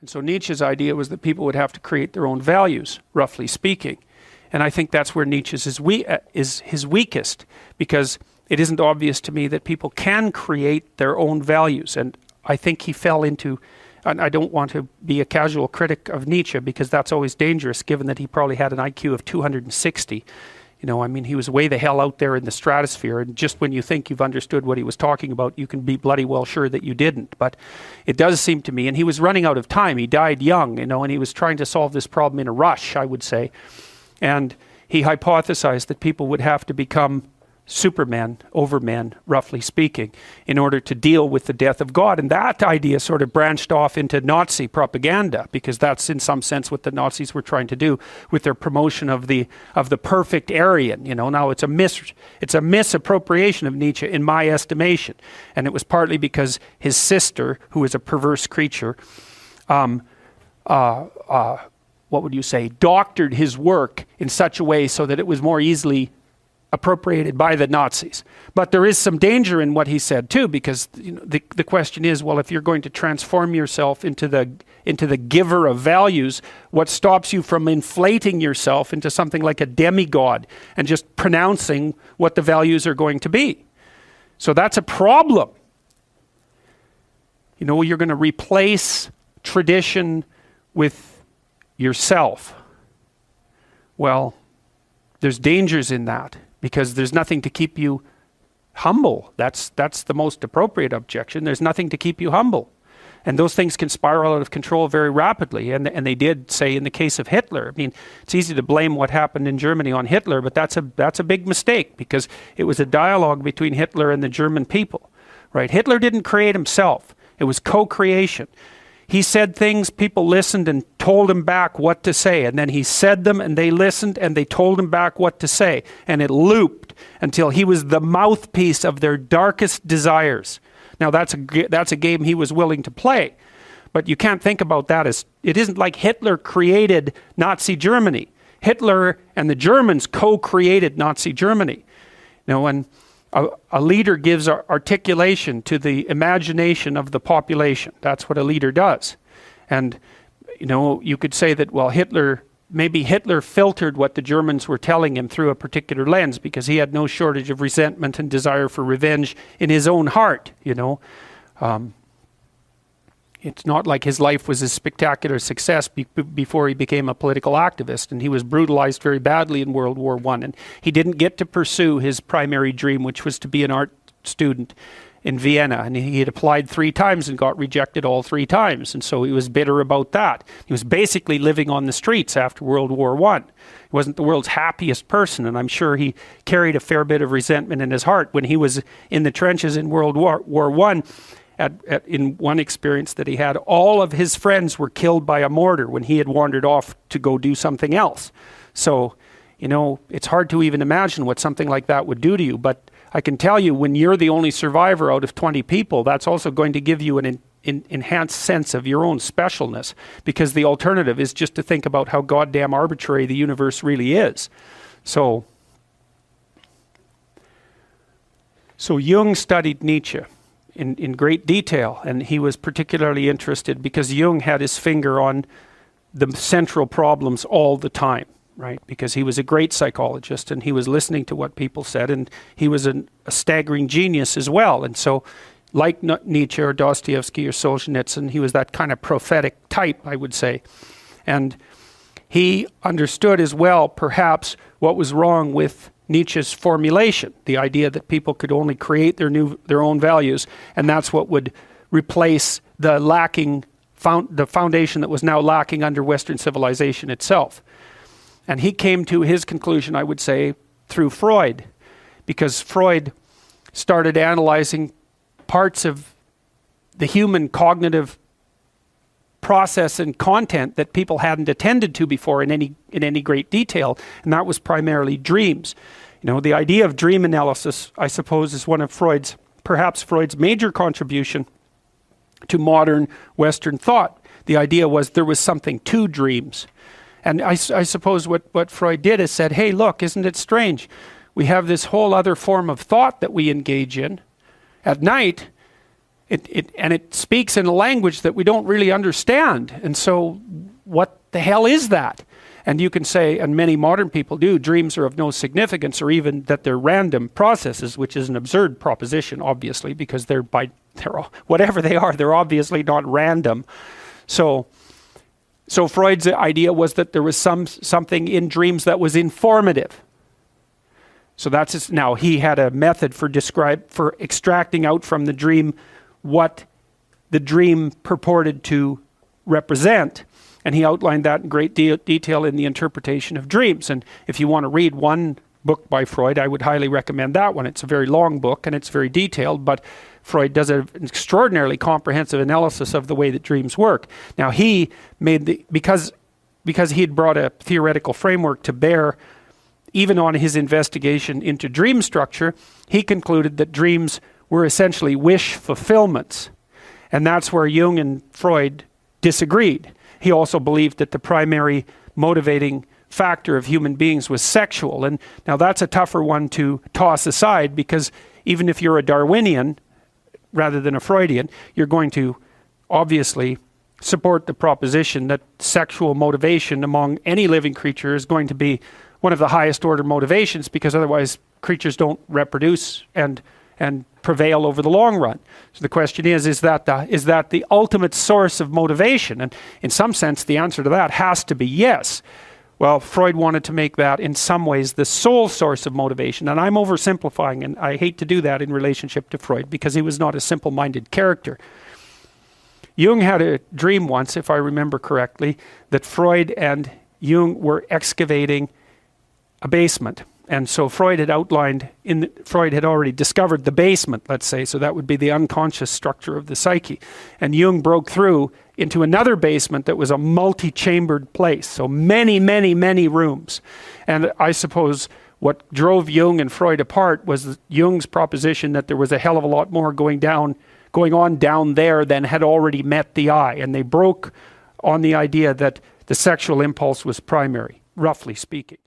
And so Nietzsche's idea was that people would have to create their own values, roughly speaking. And I think that's where Nietzsche is his weakest, because it isn't obvious to me that people can create their own values. And I think he fell into, and I don't want to be a casual critic of Nietzsche, because that's always dangerous, given that he probably had an IQ of 260. You know, I mean, he was way the hell out there in the stratosphere, and just when you think you've understood what he was talking about, you can be bloody well sure that you didn't. But it does seem to me, and he was running out of time. He died young, you know, and he was trying to solve this problem in a rush, I would say. And he hypothesized that people would have to become supermen, overmen, roughly speaking, in order to deal with the death of God. And that idea sort of branched off into Nazi propaganda, because that's in some sense what the Nazis were trying to do with their promotion of the perfect Aryan. You know, now it's a misappropriation of Nietzsche in my estimation, and it was partly because his sister, who is a perverse creature, what would you say, doctored his work in such a way so that it was more easily appropriated by the Nazis. But there is some danger in what he said too, because you know, the question is, well, if you're going to transform yourself into the giver of values, what stops you from inflating yourself into something like a demigod and just pronouncing what the values are going to be? So that's a problem. You know, you're going to replace tradition with yourself. Well, there's dangers in that, because there's nothing to keep you humble. That's the most appropriate objection. There's nothing to keep you humble. And those things can spiral out of control very rapidly. And they did, say, in the case of Hitler. I mean, it's easy to blame what happened in Germany on Hitler, but that's a big mistake, because it was a dialogue between Hitler and the German people, right? Hitler didn't create himself. It was co-creation. He said things, people listened and told him back what to say. And then he said them and they listened and they told him back what to say. And it looped until he was the mouthpiece of their darkest desires. Now that's a game he was willing to play. But you can't think about that as, it isn't like Hitler created Nazi Germany. Hitler and the Germans co-created Nazi Germany. You know, when a leader gives articulation to the imagination of the population. That's what a leader does. And, you know, you could say that, well, maybe Hitler filtered what the Germans were telling him through a particular lens, because he had no shortage of resentment and desire for revenge in his own heart, you know. It's not like his life was a spectacular success before he became a political activist, and he was brutalized very badly in World War I, and he didn't get to pursue his primary dream, which was to be an art student in Vienna, and he had applied 3 times and got rejected all 3 times, and so he was bitter about that. He was basically living on the streets after World War I. He wasn't the world's happiest person, and I'm sure he carried a fair bit of resentment in his heart when he was in the trenches in World War I. In one experience that he had, all of his friends were killed by a mortar when he had wandered off to go do something else. So, you know, it's hard to even imagine what something like that would do to you. But I can tell you, when you're the only survivor out of 20 people, that's also going to give you an enhanced sense of your own specialness, because the alternative is just to think about how goddamn arbitrary the universe really is. So Jung studied Nietzsche in great detail, and he was particularly interested because Jung had his finger on the central problems all the time, right? Because he was a great psychologist and he was listening to what people said, and he was a staggering genius as well. And so, like Nietzsche or Dostoevsky or Solzhenitsyn, he was that kind of prophetic type, I would say. And he understood as well, perhaps, what was wrong with Nietzsche's formulation, the idea that people could only create their own values, and that's what would replace the foundation that was now lacking under Western civilization itself. And he came to his conclusion, I would say, through Freud, because Freud started analyzing parts of the human cognitive process and content that people hadn't attended to before in any great detail, and that was primarily dreams. You know, the idea of dream analysis, I suppose, is one of perhaps Freud's major contribution to modern Western thought. The idea was there was something to dreams. And I suppose what Freud did is said, hey, look, isn't it strange? We have this whole other form of thought that we engage in at night, And it speaks in a language that we don't really understand. And so what the hell is that? And you can say, and many modern people do, dreams are of no significance, or even that they're random processes, which is an absurd proposition, obviously, because whatever they are, they're obviously not random. So Freud's idea was that there was something in dreams that was informative. So now he had a method for extracting out from the dream what the dream purported to represent. And he outlined that in great detail in The Interpretation of Dreams. And if you want to read one book by Freud, I would highly recommend that one. It's a very long book and it's very detailed, but Freud does an extraordinarily comprehensive analysis of the way that dreams work. Now he made because he had brought a theoretical framework to bear even on his investigation into dream structure, he concluded that dreams were essentially wish fulfillments. And that's where Jung and Freud disagreed. He also believed that the primary motivating factor of human beings was sexual. And now that's a tougher one to toss aside, because even if you're a Darwinian rather than a Freudian, you're going to obviously support the proposition that sexual motivation among any living creature is going to be one of the highest order motivations, because otherwise creatures don't reproduce and prevail over the long run. So the question is that the ultimate source of motivation? And in some sense, the answer to that has to be yes. Well, Freud wanted to make that in some ways the sole source of motivation. And I'm oversimplifying, and I hate to do that in relationship to Freud, because he was not a simple-minded character. Jung had a dream once, if I remember correctly, that Freud and Jung were excavating a basement. And so Freud had already discovered the basement, let's say, so that would be the unconscious structure of the psyche. And Jung broke through into another basement that was a multi-chambered place, so many, many, many rooms. And I suppose what drove Jung and Freud apart was Jung's proposition that there was a hell of a lot more going on down there than had already met the eye. And they broke on the idea that the sexual impulse was primary, roughly speaking.